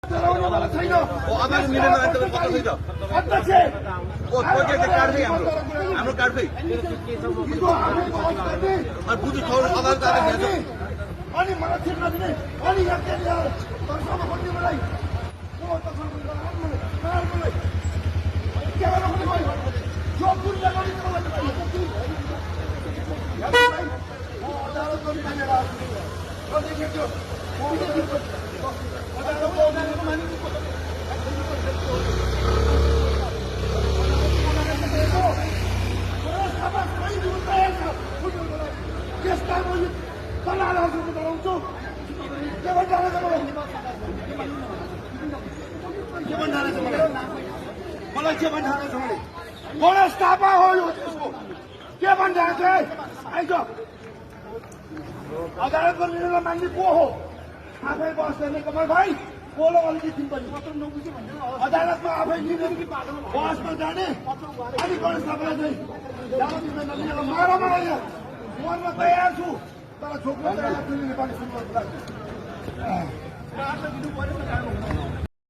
अदालत मिलेन भने तपाईँ पत्र छैन काट्दै हाम्रो काट्दै बुझ्नु छ अदालत आएर अनि मलाई ठिक नदिने अनि यहाँ के मलाई मलाई के भनिरहेको छ मैले बडा स्टाफा हो यो त्यसको के भनिरहेको छ आइज अदालतको निर्णय मान्ने को हो आफै बस्दैन कमल भाइ बोलो अलिकति पनि अदालतमा आफै निर्णय बसमा जाने अनि बडा स्टाफलाई चाहिँ मार मलाई मर्न तयार छु तर छोक्न तयार छु नेपाली सुन्नको लागि